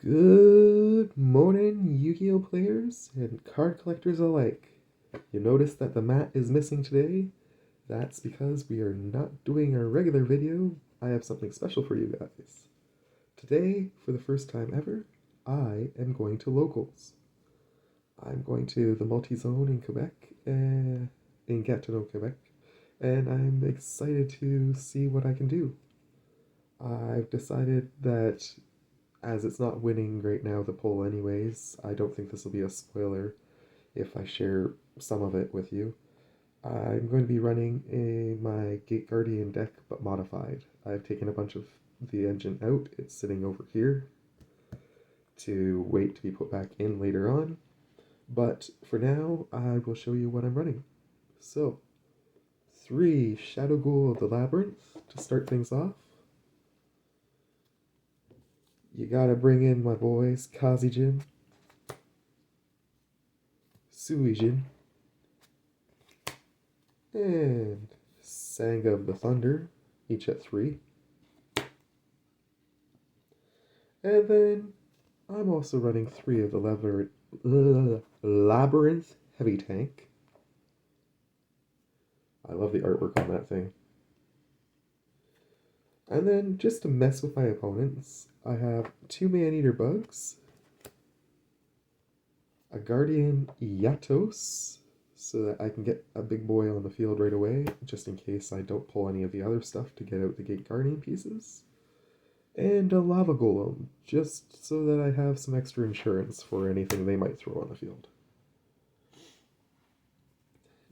Good morning, Yu-Gi-Oh players and card collectors alike. You notice that the mat is missing today? That's because we are not doing our regular video. I have something special for you guys. Today, for the first time ever, I am going to locals. I'm going to the multi-zone in Quebec, in Gatineau, Quebec, and I'm excited to see what I can do. I've decided that as it's not winning right now, the poll anyways, I don't think this will be a spoiler if I share some of it with you. I'm going to be running my Gate Guardian deck, but modified. I've taken a bunch of the engine out. It's sitting over here to wait to be put back in later on. But for now, I will show you what I'm running. So, 3 Shadow Ghoul of the Labyrinth to start things off. You gotta bring in my boys, Kazijin, Suijin, and Sang of the Thunder, each at 3. And then I'm also running 3 of the Labyrinth Heavy Tank. I love the artwork on that thing. And then, just to mess with my opponents, I have 2 Man-Eater Bugs, a Guardian Yatos, so that I can get a big boy on the field right away, just in case I don't pull any of the other stuff to get out the Gate Guardian pieces. And a Lava Golem, just so that I have some extra insurance for anything they might throw on the field.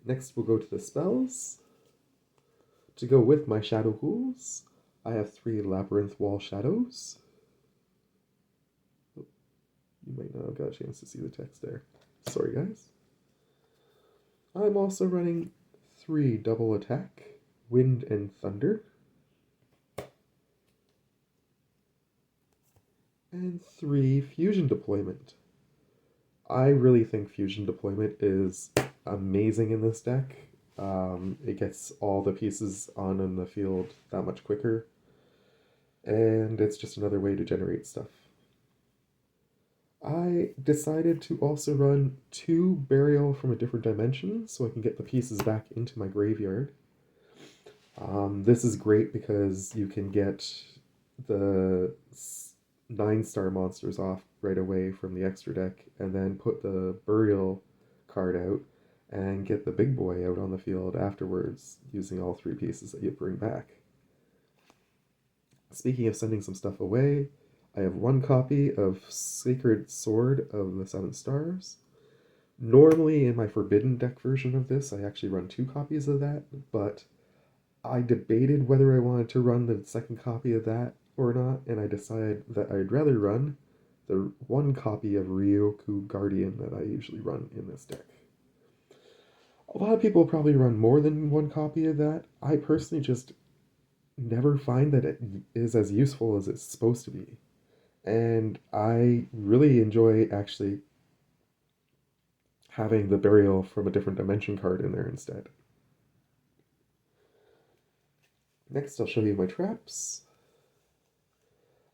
Next we'll go to the spells. To go with my Shadow Ghouls, I have 3 Labyrinth Wall Shadows. Oh, you might not have got a chance to see the text there. Sorry guys. I'm also running 3 Double Attack, Wind and Thunder. And 3 Fusion Deployment. I really think Fusion Deployment is amazing in this deck. It gets all the pieces on in the field that much quicker, and it's just another way to generate stuff. I decided to also run 2 Burial from a Different Dimension so I can get the pieces back into my graveyard. This is great because you can get the 9-star monsters off right away from the extra deck, and then put the Burial card out and get the big boy out on the field afterwards using all 3 pieces that you bring back. Speaking of sending some stuff away, I have 1 copy of Sacred Sword of the 7 Stars. Normally in my Forbidden deck version of this, I actually run 2 copies of that, but I debated whether I wanted to run the second copy of that or not, and I decided that I'd rather run the 1 copy of Ryoku Guardian that I usually run in this deck. A lot of people probably run more than 1 copy of that. I personally just never find that it is as useful as it's supposed to be. And I really enjoy actually having the Burial from a Different Dimension card in there instead. Next, I'll show you my traps.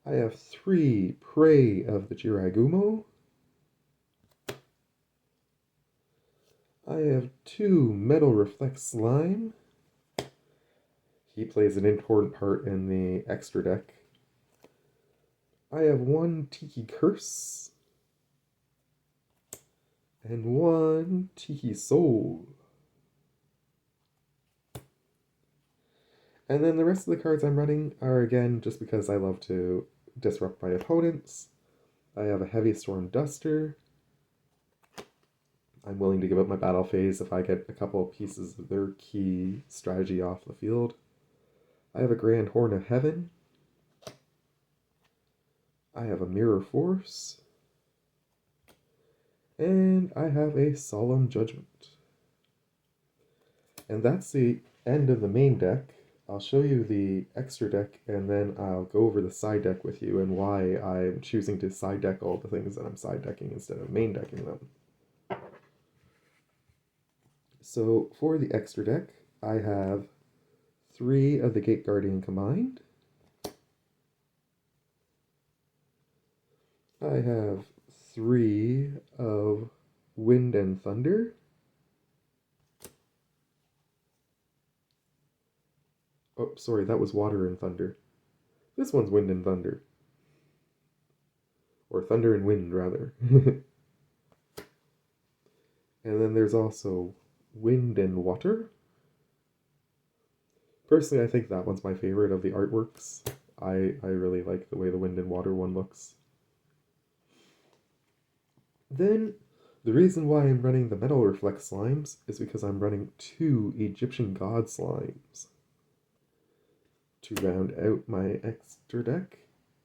I have 3 Prey of the Jiraigumo. I have 2 Metal Reflect Slime. He plays an important part in the extra deck. I have 1 Tiki Curse. And 1 Tiki Soul. And then the rest of the cards I'm running are, again, just because I love to disrupt my opponents. I have a Heavy Storm Duster. I'm willing to give up my battle phase if I get a couple of pieces of their key strategy off the field. I have a Grand Horn of Heaven. I have a Mirror Force. And I have a Solemn Judgment. And that's the end of the main deck. I'll show you the extra deck, and then I'll go over the side deck with you and why I'm choosing to side deck all the things that I'm side decking instead of main decking them. So for the extra deck, I have 3 of the Gate Guardian combined. I have 3 of Wind and Thunder. Oh, sorry, that was Water and Thunder. This one's Wind and Thunder. Or Thunder and Wind, rather. And then there's also Wind and Water. Personally, I think that one's my favorite of the artworks. I really like the way the Wind and Water one looks. Then, the reason why I'm running the Metal Reflect slimes is because I'm running 2 Egyptian God slimes. To round out my extra deck,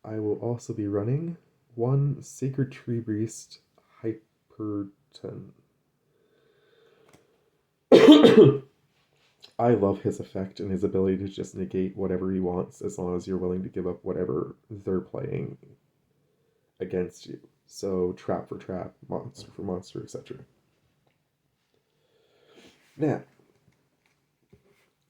I will also be running 1 Sacred Tree Beast Hyperton. I love his effect and his ability to just negate whatever he wants as long as you're willing to give up whatever they're playing against you. So trap for trap, monster for monster, etc. Now,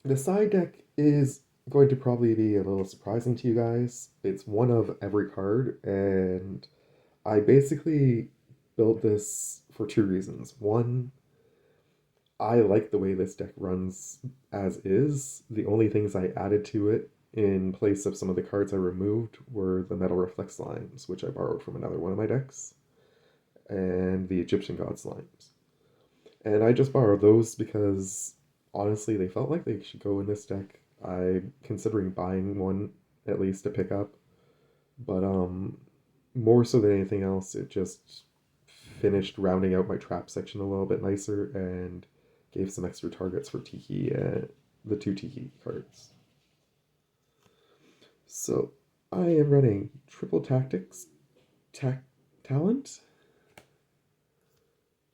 the side deck is going to probably be a little surprising to you guys. It's one of every card, and I basically built this for 2 reasons. One, I like the way this deck runs as is. The only things I added to it in place of some of the cards I removed were the Metal Reflect Slimes, which I borrowed from another one of my decks, and the Egyptian God Slimes. And I just borrowed those because honestly they felt like they should go in this deck. I'm considering buying one at least to pick up, but more so than anything else, it just finished rounding out my trap section a little bit nicer and gave some extra targets for Tiki and the 2 Tiki cards. So I am running Triple Tactics, Talent,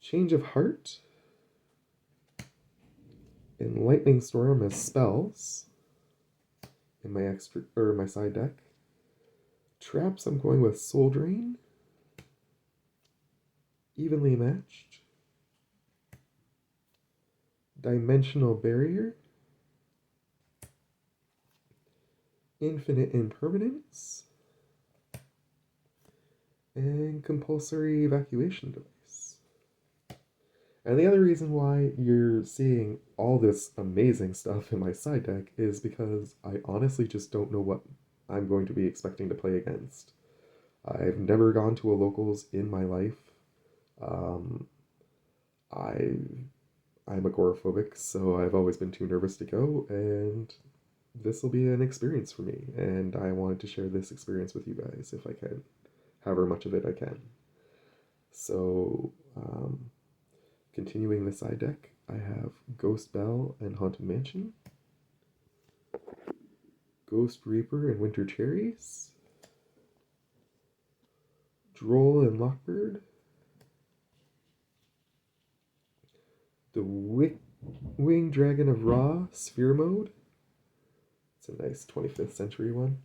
Change of Heart, and Lightning Storm as spells in my extra or my side deck. Traps, I'm going with Soul Drain, Evenly Matched, Dimensional Barrier, Infinite Impermanence, and Compulsory Evacuation Device. And the other reason why you're seeing all this amazing stuff in my side deck is because I honestly just don't know what I'm going to be expecting to play against. I've never gone to a locals in my life. I I'm agoraphobic, so I've always been too nervous to go, and this will be an experience for me, and I wanted to share this experience with you guys if I can, however much of it I can. So, continuing the side deck, I have Ghost Bell and Haunted Mansion, Ghost Reaper and Winter Cherries, Droll and Lockbird, the Winged Dragon of Ra Sphere Mode. It's a nice 25th century one.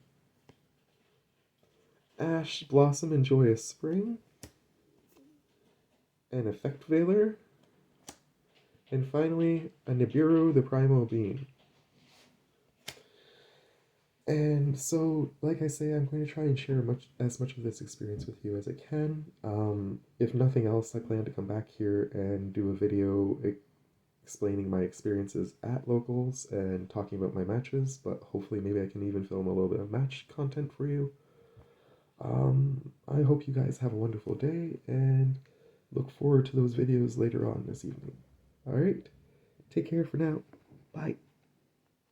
Ash Blossom and Joyous Spring, an Effect Veiler, and finally a Nibiru the Primal Being. And so, like I say, I'm going to try and share as much of this experience with you as I can. If nothing else, I plan to come back here and do a video explaining my experiences at locals and talking about my matches, but hopefully maybe I can even film a little bit of match content for you. I hope you guys have a wonderful day and look forward to those videos later on this evening. Alright, take care for now. Bye.